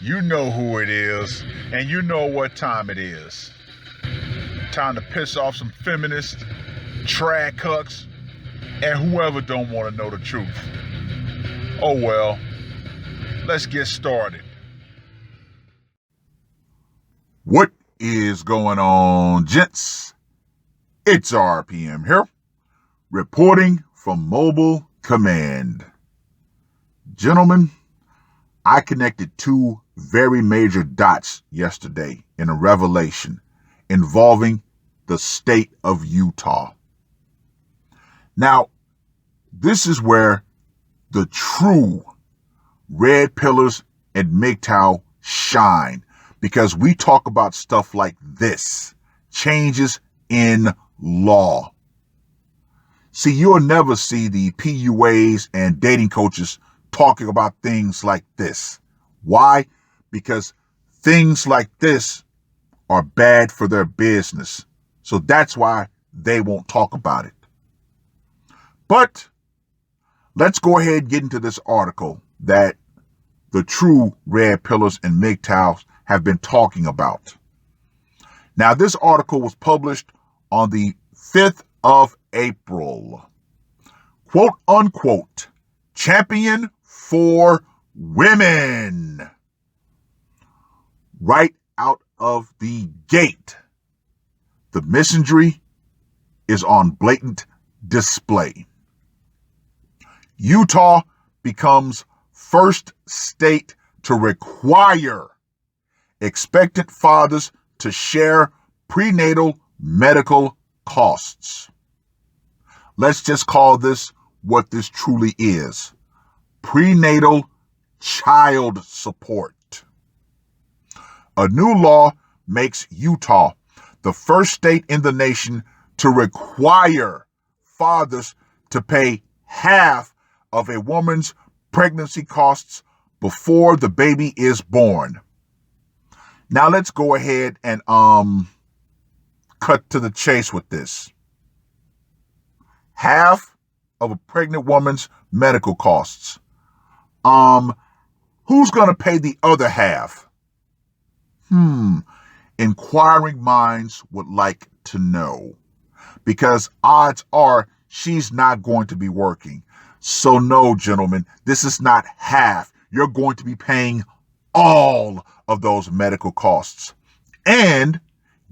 You know who it is, and you know what time it is. Time to piss off some feminists, trad cucks, and whoever don't want to know the truth. Oh well, let's get started. What is going on, gents? It's R.P.M. here, reporting from Mobile Command. Gentlemen, I connected two very major dots yesterday in a revelation involving the state of Utah. Now, this is where the true red pillars and MGTOW shine, because we talk about stuff like this, changes in law. See, you'll never see the PUAs and dating coaches talking about things like this. Why? Because things like this are bad for their business. So that's why they won't talk about it. But let's go ahead and get into this article that the true red pillars and MGTOWs have been talking about. Now, this article was published on the 5th of April. Quote unquote, champion for women. Right out of the gate, the misandry is on blatant display. Utah becomes first state to require expectant fathers to share prenatal medical costs. Let's just call this what this truly is: prenatal child support. A new law makes Utah the first state in the nation to require fathers to pay half of a woman's pregnancy costs before the baby is born. Now let's go ahead and cut to the chase with this. Half of a pregnant woman's medical costs. Who's going to pay the other half? Inquiring minds would like to know, because odds are she's not going to be working. So no, gentlemen, this is not half. You're going to be paying all of those medical costs. And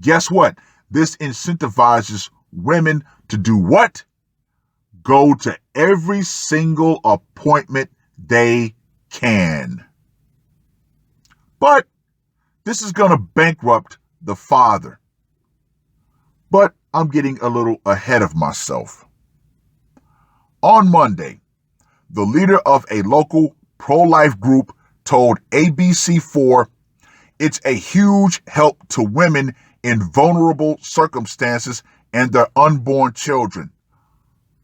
guess what? This incentivizes women to do what? Go to every single appointment they can. But this is going to bankrupt the father. But I'm getting a little ahead of myself. On Monday, the leader of a local pro-life group told ABC4 it's a huge help to women in vulnerable circumstances and their unborn children.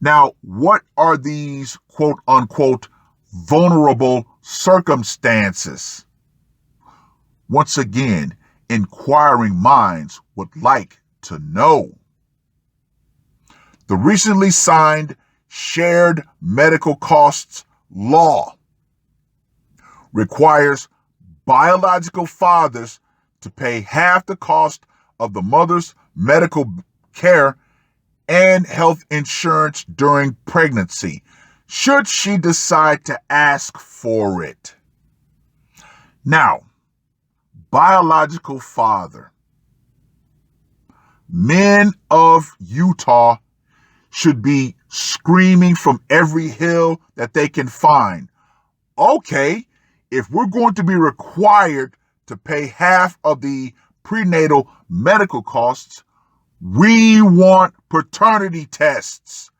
Now, what are these quote-unquote vulnerable circumstances? Once again, inquiring minds would like to know. The recently signed Shared Medical Costs Law requires biological fathers to pay half the cost of the mother's medical care and health insurance during pregnancy, should she decide to ask for it. Now, biological father. Men of Utah should be screaming from every hill that they can find. Okay, if we're going to be required to pay half of the prenatal medical costs, we want paternity tests.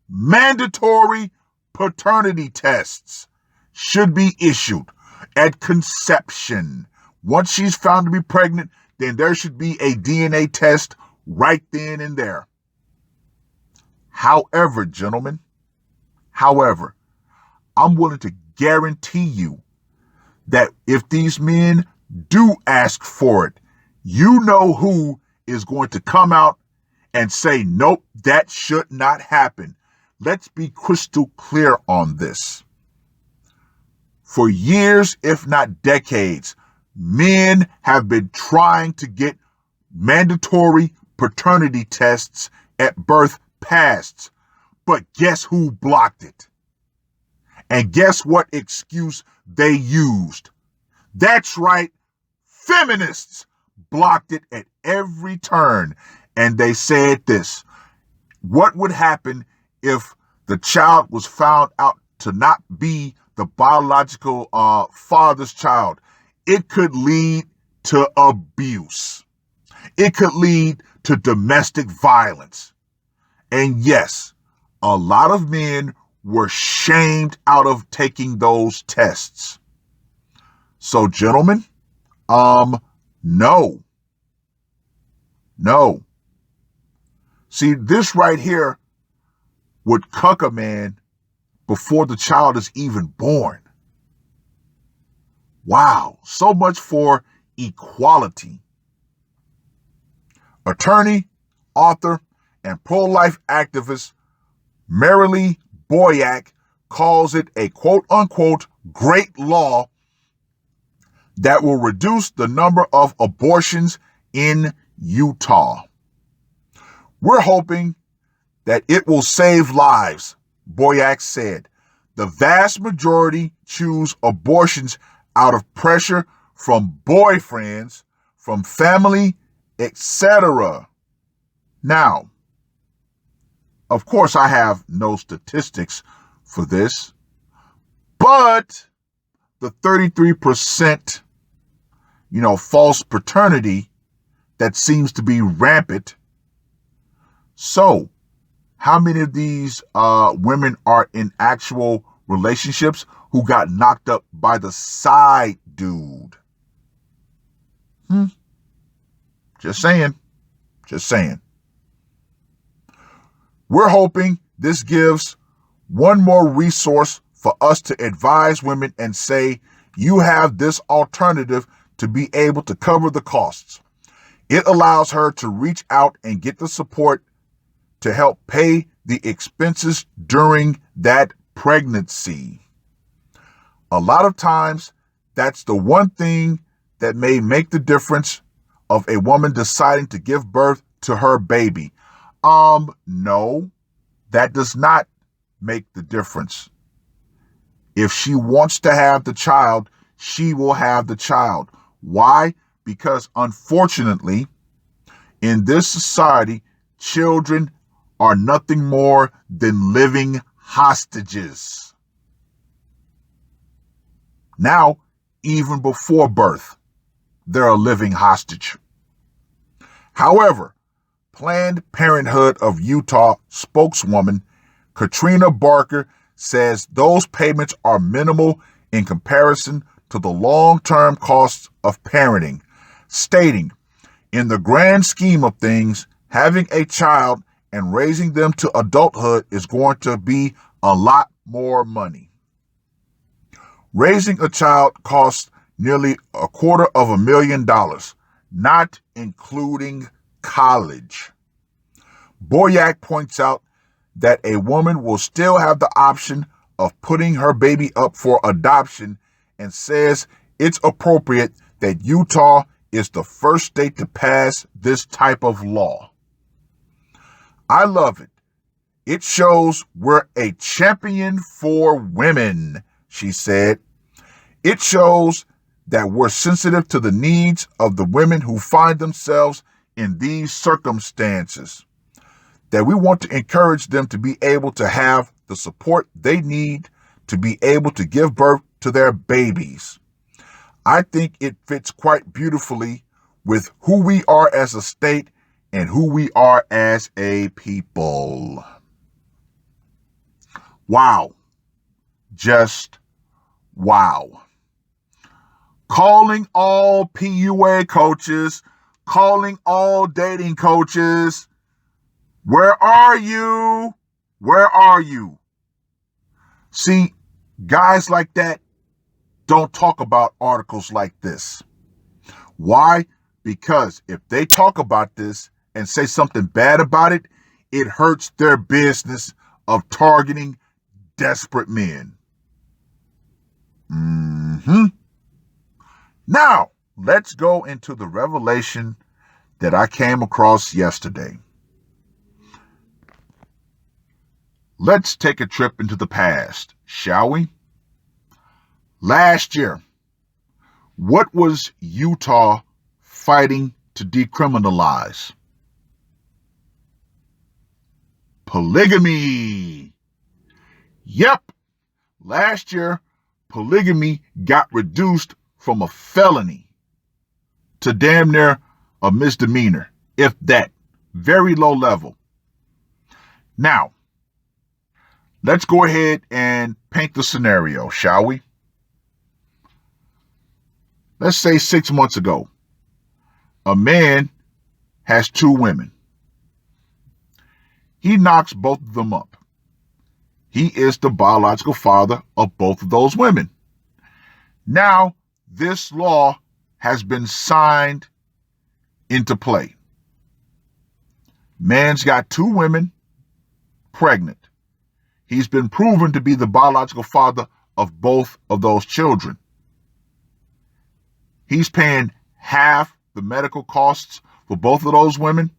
Mandatory paternity tests should be issued at conception. Once she's found to be pregnant, then there should be a DNA test right then and there. However, gentlemen, I'm willing to guarantee you that if these men do ask for it, you know who is going to come out and say, nope, that should not happen. Let's be crystal clear on this. For years, if not decades, men have been trying to get mandatory paternity tests at birth passed. But guess who blocked it? And guess what excuse they used? That's right, feminists blocked it at every turn. And they said this: what would happen if the child was found out to not be the biological father's child? It could lead to abuse. It could lead to domestic violence. And yes, a lot of men were shamed out of taking those tests. So, gentlemen, no. See, this right here would cuck a man before the child is even born. Wow, so much for equality. Attorney, author, and pro-life activist Marilee Boyack calls it a quote-unquote great law that will reduce the number of abortions in Utah. We're hoping that it will save lives, Boyack said. The vast majority choose abortions out of pressure from boyfriends, from family, etc. Now, of course, I have no statistics for this, but the 33%, false paternity that seems to be rampant. So, how many of these women are in actual relationships who got knocked up by the side dude? Just saying. We're hoping this gives one more resource for us to advise women and say, you have this alternative to be able to cover the costs. It allows her to reach out and get the support to help pay the expenses during that pregnancy. A lot of times, that's the one thing that may make the difference of a woman deciding to give birth to her baby. No, that does not make the difference. If she wants to have the child, she will have the child. Why? Because unfortunately, in this society, children are nothing more than living hostages. Now, even before birth, they're a living hostage. However, Planned Parenthood of Utah spokeswoman Katrina Barker says those payments are minimal in comparison to the long-term costs of parenting, stating, in the grand scheme of things, having a child and raising them to adulthood is going to be a lot more money. Raising a child costs nearly $250,000, not including college. Boyack points out that a woman will still have the option of putting her baby up for adoption and says it's appropriate that Utah is the first state to pass this type of law. I love it. It shows we're a champion for women, she said. It shows that we're sensitive to the needs of the women who find themselves in these circumstances, that we want to encourage them to be able to have the support they need to be able to give birth to their babies. I think it fits quite beautifully with who we are as a state and who we are as a people. Wow. Just wow. Calling all PUA coaches, calling all dating coaches. Where are you? Where are you? See, guys like that don't talk about articles like this. Why? Because if they talk about this and say something bad about it, it hurts their business of targeting desperate men. Now, let's go into the revelation that I came across yesterday. Let's take a trip into the past, shall we? Last year, what was Utah fighting to decriminalize? Polygamy. Yep. Last year, polygamy got reduced from a felony to damn near a misdemeanor, if that. Very low level. Now, let's go ahead and paint the scenario, shall we? Let's say 6 months ago, a man has 2 women. He knocks both of them up. He is the biological father of both of those women. Now, this law has been signed into play. Man's got 2 women pregnant. He's been proven to be the biological father of both of those children. He's paying half the medical costs for both of those women.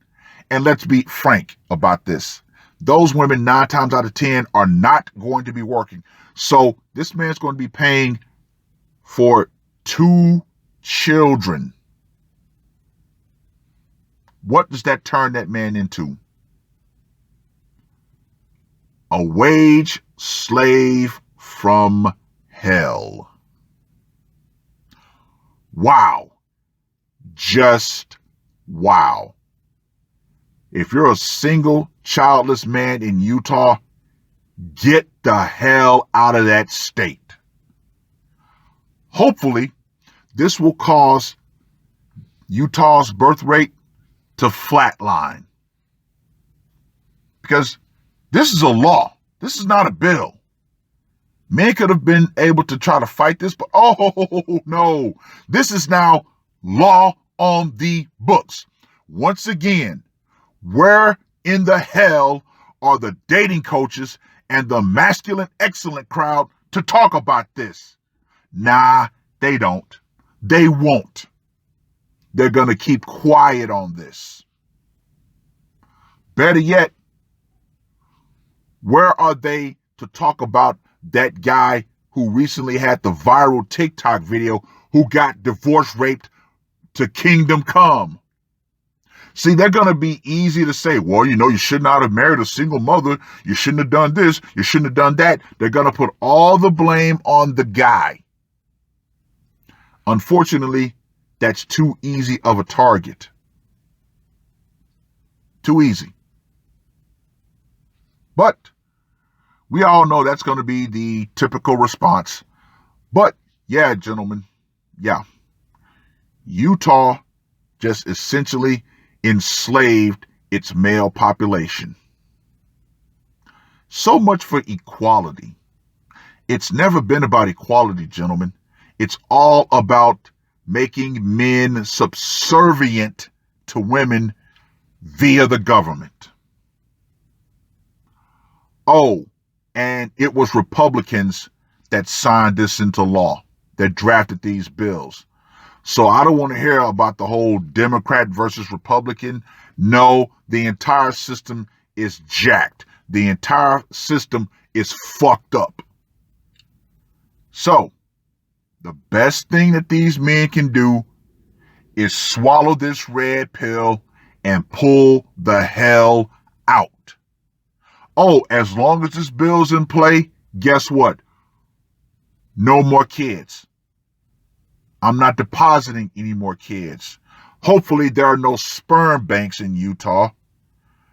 And let's be frank about this. Those women 9 times out of 10 are not going to be working. So this man's going to be paying for 2 children. What does that turn that man into? A wage slave from hell. Wow. Just wow. If you're a single, childless man in Utah, get the hell out of that state. Hopefully, this will cause Utah's birth rate to flatline. Because this is a law. This is not a bill. Men could have been able to try to fight this, but oh no, this is now law on the books. Once again, where in the hell are the dating coaches and the masculine excellent crowd to talk about this? Nah, they don't. They won't. They're going to keep quiet on this. Better yet, where are they to talk about that guy who recently had the viral TikTok video who got divorce raped to kingdom come? See, they're going to be easy to say, well, you should not have married a single mother. You shouldn't have done this. You shouldn't have done that. They're going to put all the blame on the guy. Unfortunately, that's too easy of a target. Too easy. But we all know that's going to be the typical response. But yeah, gentlemen, yeah. Utah just essentially enslaved its male population. So much for equality. It's never been about equality, gentlemen. It's all about making men subservient to women via the government. Oh, and it was Republicans that signed this into law, that drafted these bills. So I don't want to hear about the whole Democrat versus Republican. No, the entire system is jacked. The entire system is fucked up. So the best thing that these men can do is swallow this red pill and pull the hell out. Oh, as long as this bill's in play, guess what? No more kids. I'm not depositing any more kids. Hopefully there are no sperm banks in Utah,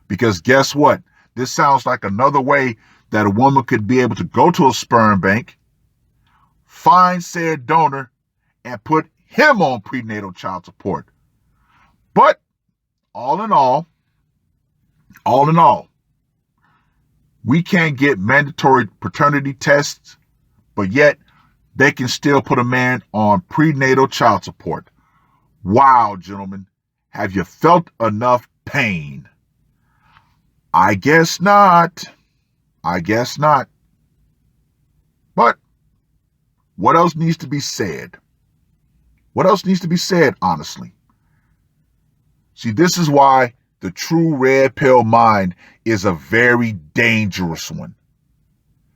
because guess what? This sounds like another way that a woman could be able to go to a sperm bank, find said donor, and put him on prenatal child support. But all in all, we can't get mandatory paternity tests, but yet they can still put a man on prenatal child support. Wow, gentlemen, have you felt enough pain? I guess not. But What else needs to be said? What else needs to be said, honestly? See, this is why the true red pill mind is a very dangerous one.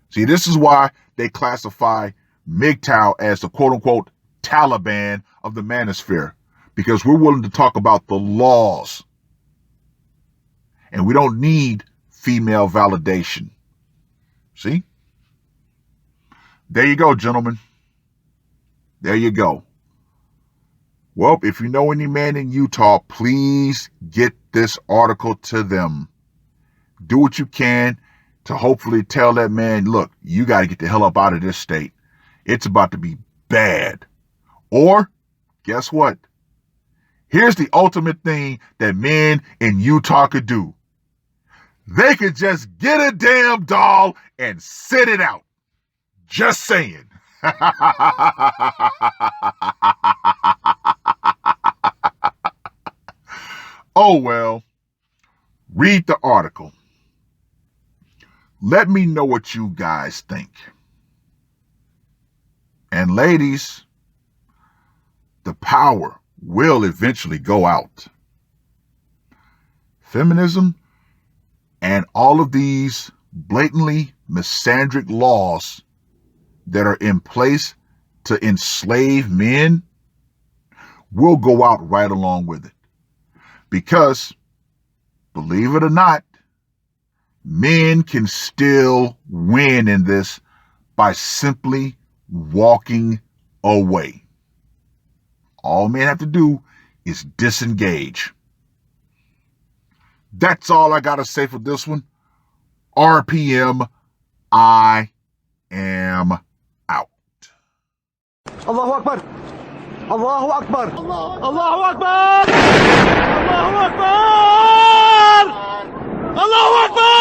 See, this is why they classify MGTOW as the quote-unquote Taliban of the manosphere, because we're willing to talk about the laws. And we don't need female validation. See? There you go, gentlemen. There you go. Well, if you know any man in Utah, please get this article to them. Do what you can to hopefully tell that man, look, you got to get the hell up out of this state. It's about to be bad. Or, guess what? Here's the ultimate thing that men in Utah could do. They could just get a damn doll and sit it out. Just saying. Oh, well, read the article. Let me know what you guys think. And ladies, the power will eventually go out. Feminism and all of these blatantly misandric laws that are in place to enslave men will go out right along with it. Because, believe it or not, men can still win in this by simply walking away. All men have to do is disengage. That's all I got to say for this one. RPM, I am out. Allahu Akbar. Allahu Akbar. Allahu Akbar. Allahu Akbar. Allahu Akbar.